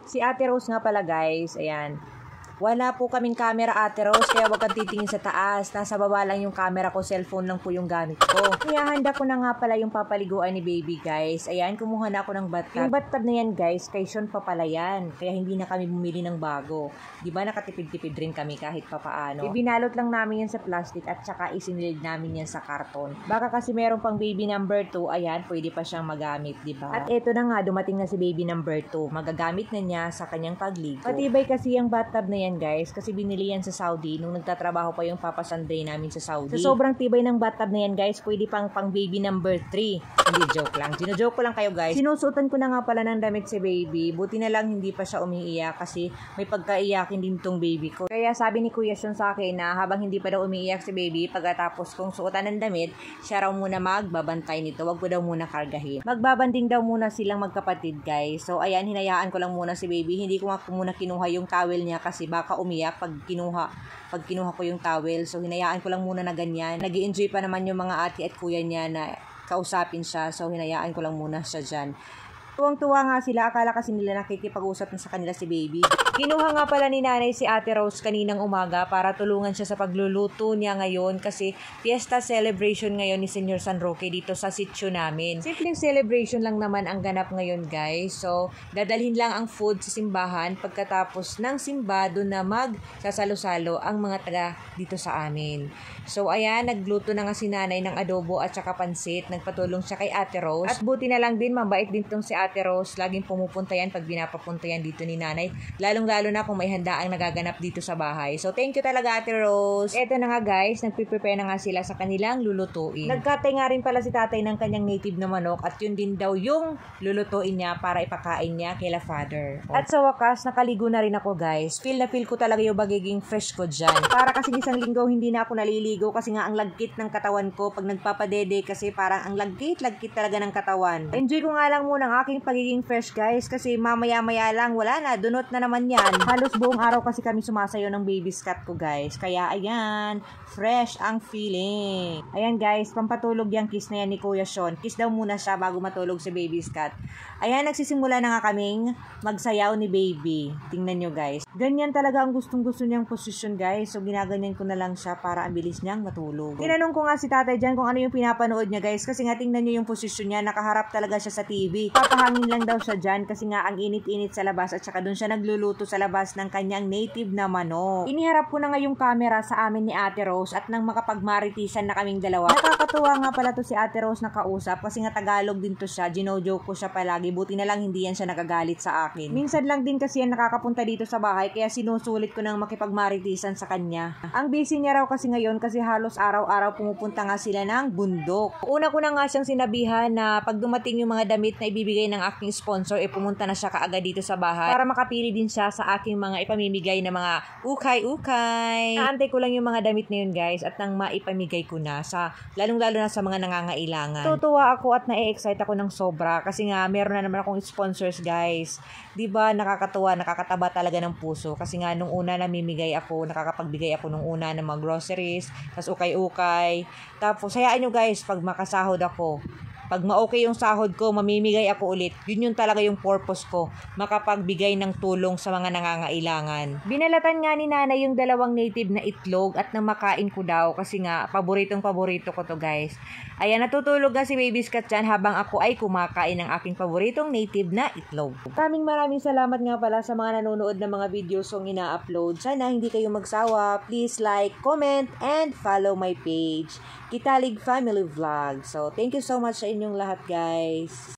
Si Ate Rose nga pala guys, ayan. Wala po kaming camera, Ate Rose, kaya wag kang titingin sa taas. Nasa baba lang yung camera ko, cellphone lang po yung gamit ko. Kaya handa ko na nga pala yung papaliguan ni baby guys. Ayan, kumuha na ako ng bathtub. Yung bathtub na yan guys, kay Sean pa pala yan. Kaya hindi na kami bumili ng bago. Diba nakatipid-tipid rin kami kahit papaano. Ibinalot lang namin yan sa plastic at saka isinilid namin yan sa karton. Baka kasi meron pang baby number 2, ayan, pwede pa siyang magamit, diba? At eto na nga, dumating na si baby number 2. Magagamit na niya sa kanyang pagligo. Patibay kasi yung bathtub na yan guys, kasi binili yan sa Saudi nung nagtatrabaho pa yung Papa Sunday namin sa Saudi. Sa sobrang tibay ng bathtub na yan guys, pwede pang baby number 3. Hindi, joke lang. Gino-joke ko lang kayo guys. Sinusuotan ko na nga pala ng damit si baby. Buti na lang hindi pa siya umiiyak kasi may pagkaiyakin din tong baby ko. Kaya sabi ni Kuya Sean sa akin na habang hindi pa daw umiiyak si baby, pagkatapos kong suotan ng damit, siya raw muna magbabantay nito. Wag ko daw muna kargahin. Magbabanding daw muna silang magkapatid guys. So ayan, hinayaan ko lang muna si baby. Hindi ko nga muna kinuha yung towel niya kasi baka umiyak pag kinuha ko yung towel. So hinayaan ko lang muna na ganyan. Nag-i-enjoy pa naman yung mga ate at kuya niya na kausapin siya. So hinayaan ko lang muna siya dyan. Tuwang-tuwa nga sila, akala kasi nila nakikipag-usap na sa kanila si baby. Kinuha nga pala ni nanay si Ate Rose kaninang umaga para tulungan siya sa pagluluto niya ngayon kasi fiesta celebration ngayon ni Senior San Roque dito sa sitio namin. Simpleng celebration lang naman ang ganap ngayon guys. So, dadalhin lang ang food sa simbahan pagkatapos ng simba doon na magsasalo-salo ang mga taga dito sa amin. So, ayan, nagluto na nga si nanay ng adobo at saka pansit. Nagpatulong siya kay Ate Rose. At buti na lang din, mabait din tong si Ate Rose. Laging pumupunta yan pag binapapunta yan dito ni nanay. Lalong-lalo na kung may handaang nagaganap dito sa bahay. So, thank you talaga Ate Rose. Eto na nga guys, nagpiprepare na nga sila sa kanilang lulutuin. Nagkatay nga rin pala si tatay ng kanyang native na manok at yun din daw yung lulutuin niya para ipakain niya kay la father. At sa wakas, nakaligo na rin ako guys. Feel na feel ko talaga yung bagiging fresh ko dyan. Para kasi isang linggo hindi na ako naliligo kasi nga ang lagkit ng katawan ko pag nagpapadede kasi parang ang lagkit talaga ng katawan. Enjoy ko nga lang muna ang aking pagiging fresh guys kasi mamaya-maya lang wala na, dunot na naman yan. Halos buong araw kasi kami sumasayo ng baby scat ko guys. Kaya ayan, fresh ang feeling. Ayan guys, pampatulog yung kiss na yan ni Kuya Sean. Kiss daw muna siya bago matulog si baby scat. Ayan, nagsisimula na nga kaming magsayaw ni baby. Tingnan nyo guys. Ganyan talaga ang gustong-gusto niyang posisyon guys. So ginaganyan ko na lang siya para ang bilis niyang matulog. Tinanong ko nga si tatay dyan kung ano yung pinapanood niya guys. Kasi nga tingnan nyo yung posisyon niya. Nakaharap talaga siya sa TV. Papahangin lang daw siya dyan kasi nga ang init-init sa labas at saka doon siya nagluluto sa labas ng kanyang native na manok. Iniharap ko na nga yung camera sa amin ni Ate Rose at nang makapagmaritisan na kaming dalawa. Nakakatuwa nga pala to si Ate Rose na kausap kasi nga Tagalog din to siya. Gino-joke ko siya palagi. Buti na lang hindi yan siya nagagalit sa akin. Minsan lang din kasi yan nakakapunta dito sa bahay kaya sinusulit ko nang makipagmaritisan sa kanya. Ang busy niya raw kasi ngayon kasi halos araw-araw pumupunta nga sila ng bundok. Una ko na nga siyang sinabihan na pag dumating yung mga damit na ibibigay ng aking sponsor, pumunta na siya kaagad dito sa bahay para makapili din siya sa aking mga ipamimigay na mga ukay-ukay. Naantay ko lang yung mga damit na yun guys at nang maipamigay ko na sa lalong-lalo na sa mga nangangailangan. Tutuwa ako at na-excite ako ng sobra kasi nga meron na naman akong sponsors guys. Diba nakakatuwa, nakakataba talaga ng puso kasi nga nung una namimigay ako, nakakapagbigay ako nung una ng mga groceries, tas ukay-ukay. Tapos hayaan nyo guys, pag makasahod ako, pag ma-okay yung sahod ko, mamimigay ako ulit. Yun talaga yung purpose ko. Makapagbigay ng tulong sa mga nangangailangan. Binalatan nga ni nanay yung dalawang native na itlog at nang makain ko daw kasi nga paboritong-paborito ko to guys. Ayan, natutulog nga si baby scat dyan habang ako ay kumakain ng aking paboritong native na itlog. Maraming salamat nga pala sa mga nanonood ng mga videos kong ina-upload. Sana hindi kayo magsawa. Please like, comment, and follow my page. Kitalig Family Vlog. So, thank you so much sa inyong lahat guys.